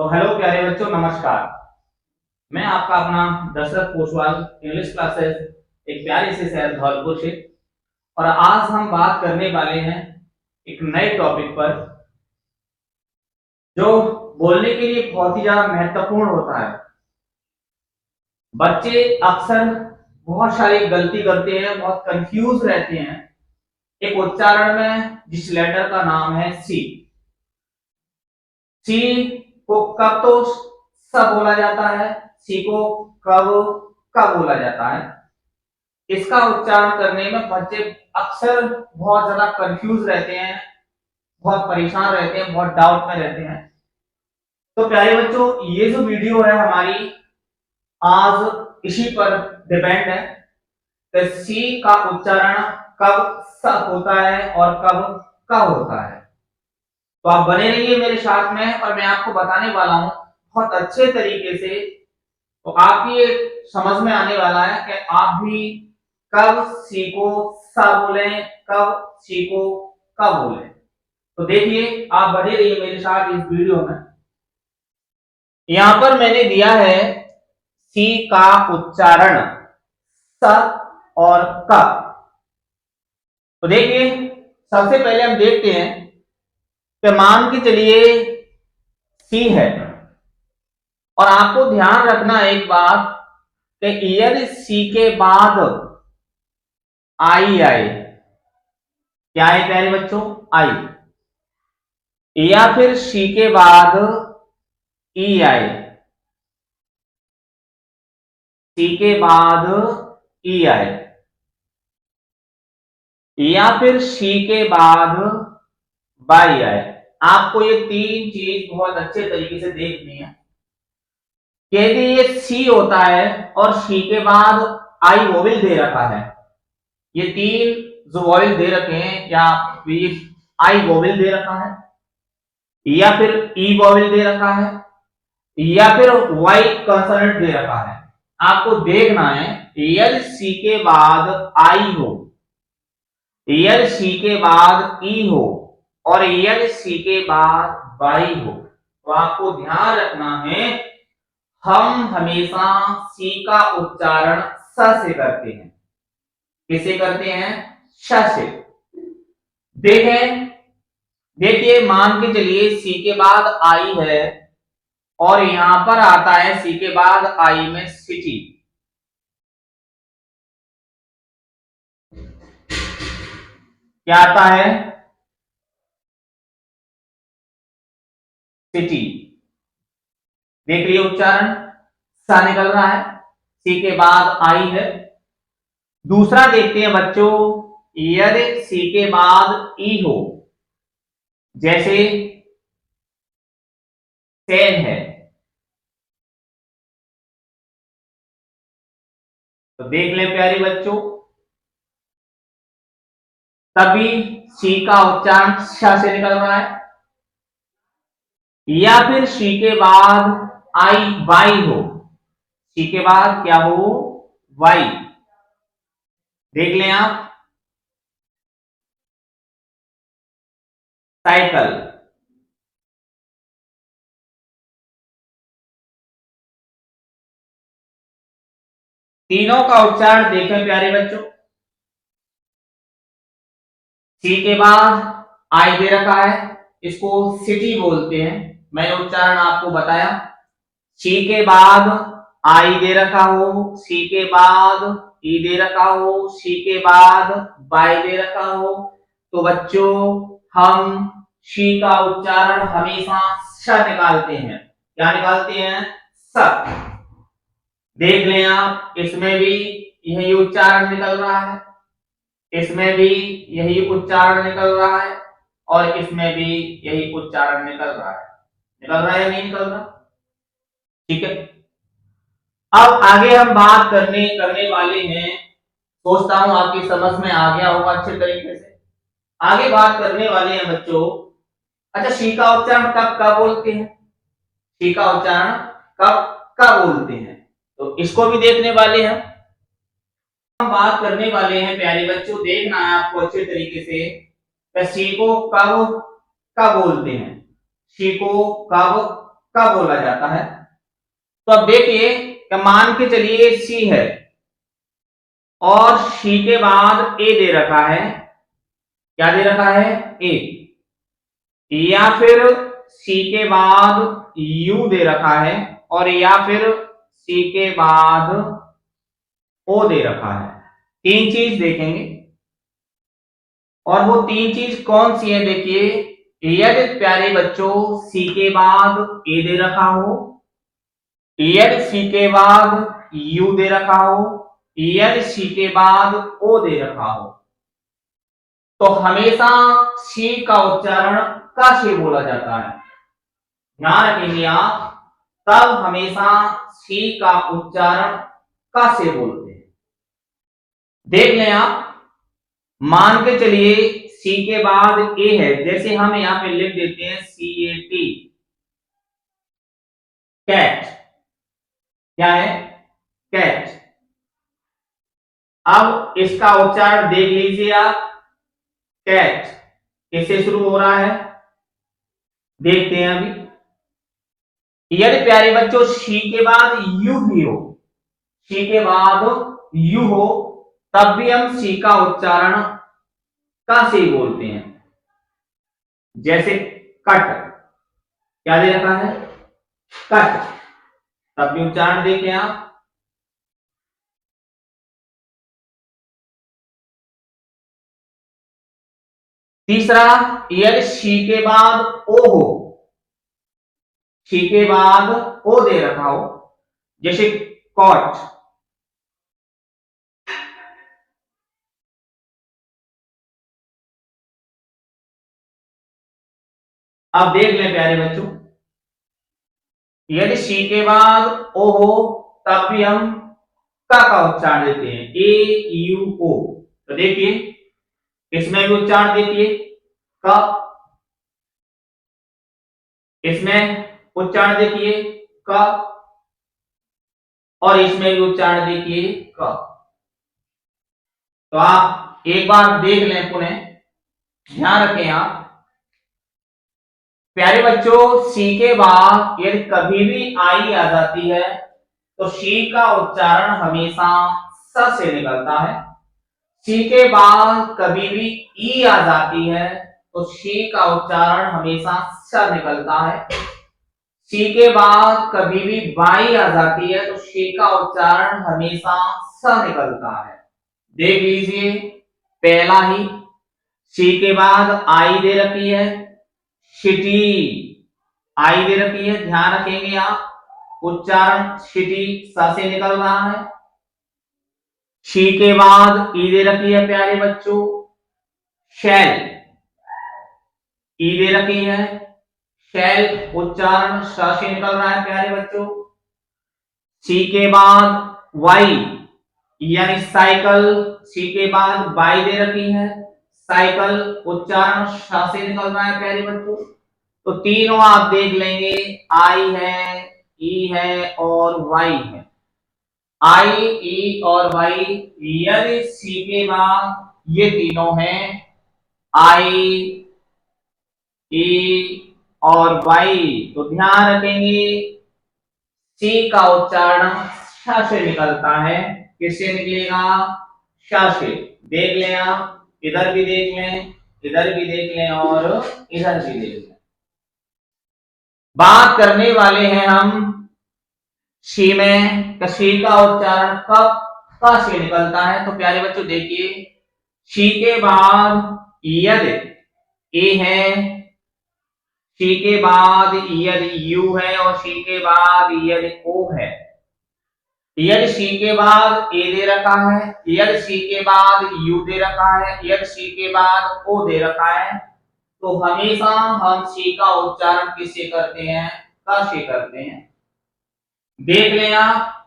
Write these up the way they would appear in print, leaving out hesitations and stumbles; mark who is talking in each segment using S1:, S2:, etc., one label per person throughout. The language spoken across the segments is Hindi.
S1: तो हेलो प्यारे बच्चों, नमस्कार। मैं आपका अपना दशरथ पोसवाल, इंग्लिश क्लासेस, एक प्यारे से शहर धौलपुर से। और आज हम बात करने वाले हैं एक नए टॉपिक पर जो बोलने के लिए बहुत ही ज्यादा महत्वपूर्ण होता है। बच्चे अक्सर बहुत सारी गलती करते हैं, बहुत कंफ्यूज रहते हैं एक उच्चारण में जिस लेटर का नाम है सी। सी को कब तो स बोला जाता है, सी को कब कब बोला जाता है। इसका उच्चारण करने में बच्चे अक्सर बहुत ज्यादा कंफ्यूज रहते हैं, बहुत परेशान रहते हैं, बहुत डाउट में रहते हैं। तो प्यारे बच्चों, ये जो वीडियो है हमारी आज इसी पर डिपेंड है कि सी का उच्चारण कब स होता है और कब क होता है। तो आप बने रहिए मेरे साथ में और मैं आपको बताने वाला हूं बहुत अच्छे तरीके से। तो आपकी ये समझ में आने वाला है कि आप भी कब सी को सा बोले, कब सी को कब बोले। तो देखिए, आप बने रहिए मेरे साथ इस वीडियो में। यहां पर मैंने दिया है सी का उच्चारण स और क। तो देखिए, सबसे पहले हम देखते हैं कि मान के चलिए सी है, और आपको ध्यान रखना एक बात कि यदि सी के बाद आई आए, क्या है प्यारे बच्चों, आई, या फिर सी के बाद ई आए, सी के बाद ई आए, या फिर सी के बाद बाई आए। आपको ये तीन चीज बहुत अच्छे तरीके से देखनी है। यदि ये सी होता है और सी के बाद आई वोवेल दे रखा है, ये तीन जो वोवेल दे रखे हैं, या आई वोवेल दे रखा है, या फिर ई वोवेल दे रखा है, या फिर वाई कंसोनेंट दे रखा है। आपको देखना है यदि सी के बाद आई हो, यदि सी के बाद ई हो, और यदि सी के बाद वाई हो, तो आपको ध्यान रखना है हम हमेशा सी का उच्चारण स से करते हैं। किसे करते हैं? श से। देखें, देखिए, मान के चलिए सी के बाद आई है और यहां पर आता है सी के बाद आई में सिटी। क्या आता है? सिटी। देख लिए उच्चारण, सा निकल रहा है, सी के बाद आई है। दूसरा देखते हैं बच्चों, यदि सी के बाद ई हो, जैसे सेन है, तो देख लें प्यारे बच्चों, तभी सी का उच्चारण श से निकल रहा है। या फिर सी के बाद आई वाई हो, सी के बाद क्या हो? वाई। देख लें आप, साइकिल। तीनों का उच्चारण देखें प्यारे बच्चों, सी के बाद आई दे रखा है, इसको सिटी बोलते हैं, मैंने उच्चारण आपको बताया। सी के बाद आई दे रखा हो, सी के बाद ई दे रखा हो, सी के बाद बाई दे रखा हो, तो बच्चों हम सी का उच्चारण हमेशा स निकालते हैं। क्या निकालते हैं? स। देख लें आप, इसमें भी यही उच्चारण निकल रहा है, इसमें भी यही उच्चारण निकल रहा है, और इसमें भी यही उच्चारण निकल रहा है। निकल रहा है या नहीं निकल रहा? ठीक है। अब आगे हम बात करने वाले हैं, सोचता हूं आपकी समझ में आ गया होगा अच्छे तरीके से। आगे बात करने वाले हैं बच्चों, अच्छा, शी का उच्चारण कब कब बोलते हैं, शी का उच्चारण कब कब बोलते हैं, तो इसको भी देखने वाले हैं। हम बात करने वाले हैं प्यारे बच्चों, देखना है आपको अच्छे तरीके से शी को कब कब बोलते हैं, शी को कब का बोला जाता है। तो अब देखिए कि मान के चलिए सी है और सी के बाद ए दे रखा है। क्या दे रखा है? ए। या फिर सी के बाद यू दे रखा है और या फिर सी के बाद ओ दे रखा है। तीन चीज देखेंगे और वो तीन चीज कौन सी है देखिए। यदि प्यारे बच्चों सी के बाद ए दे रखा हो, यदि सी के बाद यू दे रखा हो, यदि सी के बाद ओ दे रखा हो, तो हमेशा सी का उच्चारण का से बोला जाता है। ध्यान रखेंगे आप, तब हमेशा सी का उच्चारण का से बोलते हैं। देख लें आप, मान के चलिए सी के बाद ए है, जैसे हम यहां पे लिख देते हैं CAT, कैट। क्या है? कैट। अब इसका उच्चारण देख लीजिए आप, कैट किससे शुरू हो रहा है देखते हैं अभी। यदि प्यारे बच्चों सी के बाद यू भी हो, सी के बाद यू हो, तब भी हम सी का उच्चारण का से बोलते हैं। जैसे कट, क्या दे रखा है? कट, तब भी उच्चारण देखें आप। तीसरा, यदि सी के बाद ओ हो, सी के बाद ओ दे रखा हो, जैसे कॉट। अब देख लें प्यारे बच्चों, यदि सी के बाद ओ हो, तब भी हम का उच्चारण देते हैं, AUO। तो देखिए इसमें भी उच्चारण देखिए का, इसमें उच्चारण देखिए का, और इसमें भी उच्चारण देखिए का। तो आप एक बार देख लें पुनः, ध्यान रखें आप प्यारे बच्चों, सी के बाद यदि कभी भी आई आ जाती है तो सी का उच्चारण हमेशा स से निकलता है। सी के बाद कभी भी ई आ जाती है तो सी का उच्चारण हमेशा स निकलता है। सी के बाद कभी भी बाई आ जाती है तो सी का उच्चारण हमेशा स निकलता है। देख लीजिए, पहला ही सी के बाद आई दे रखी है, सिटी, आई दे रखी है, ध्यान रखेंगे आप, उच्चारण सिटी स से निकल रहा है। शी के बाद ई दे रखी है प्यारे बच्चों, शैल, ई दे रखी है, शैल उच्चारण स से निकल रहा है प्यारे बच्चों। सी के बाद वाई यानी साइकिल, सी के बाद बाई दे रखी है, साइकिल उच्चारण श से निकल रहा है प्यारे बच्चों। तो तीनों आप देख लेंगे, आई है, ई है और वाई है। आई, ई और वाई, यदि सी के बाद ये तीनों हैं, आई, ई और वाई, तो ध्यान रखेंगे सी का उच्चारण श से निकलता है। किससे निकलेगा? श से। देख लें आप, इधर भी देख लें, इधर भी देख लें और इधर भी देख लें। बात करने वाले हैं हम शी में, शी का उच्चारण कब का से निकलता है। तो प्यारे बच्चों देखिए, शी के बाद यदि ए है, शी के बाद यदि यू है और शी के बाद यदि ओ है, यदि सी के बाद ए दे रखा है, यदि सी के बाद यू दे रखा है, यदि सी के बाद ओ दे रखा है, तो हमेशा हम सी का उच्चारण किससे करते हैं? का से करते हैं। देख लें आप,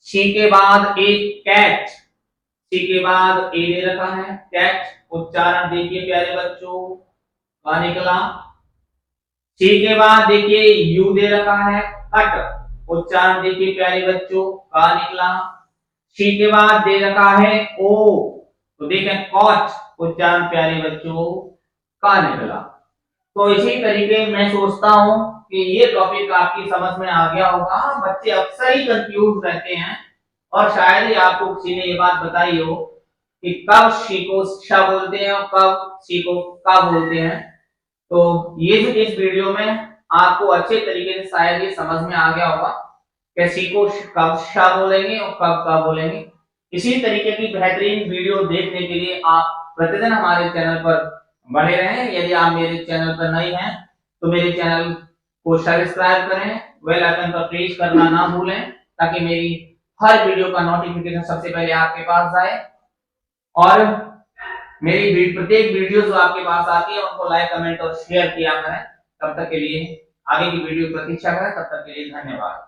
S1: सी के बाद एक कैट, सी के बाद ए दे रखा है, कैट उच्चारण देखिए प्यारे बच्चों का निकला। सी के बाद देखिए यू दे रखा है, कट उच्चारण देखिए प्यारे बच्चों का निकला। सी के बाद दे रखा है ओ, तो देखें कॉच उच्चारण प्यारे बच्चों का निकला। तो इसी तरीके मैं सोचता हूं कि ये टॉपिक आपकी समझ में आ गया होगा। बच्चे अक्सर ही कंफ्यूज रहते हैं और शायद ही आपको किसी ने ये बात बताई हो कि कब शी को श बोलते हैं और कब शी को क बोलते हैं। तो ये जो इस वीडियो में आपको अच्छे तरीके से शायद ये समझ में आ गया होगा कि शी को कब श बोलेंगे और कब क बोलेंगे। इसी तरीके की बेहतरीन वीडियो देखने के लिए आप प्रतिदिन हमारे चैनल पर बने रहें। यदि आप मेरे चैनल पर नए हैं तो मेरे चैनल को सब्सक्राइब करें, बेल आइकन पर प्रेस करना ना भूलें ताकि मेरी हर वीडियो का नोटिफिकेशन सबसे पहले आपके पास जाए। और मेरी प्रत्येक वीडियो जो आपके पास आती है उनको लाइक, कमेंट और शेयर किया करें। तब तक के लिए आगे की वीडियो प्रतीक्षा करें। तब तक के लिए धन्यवाद।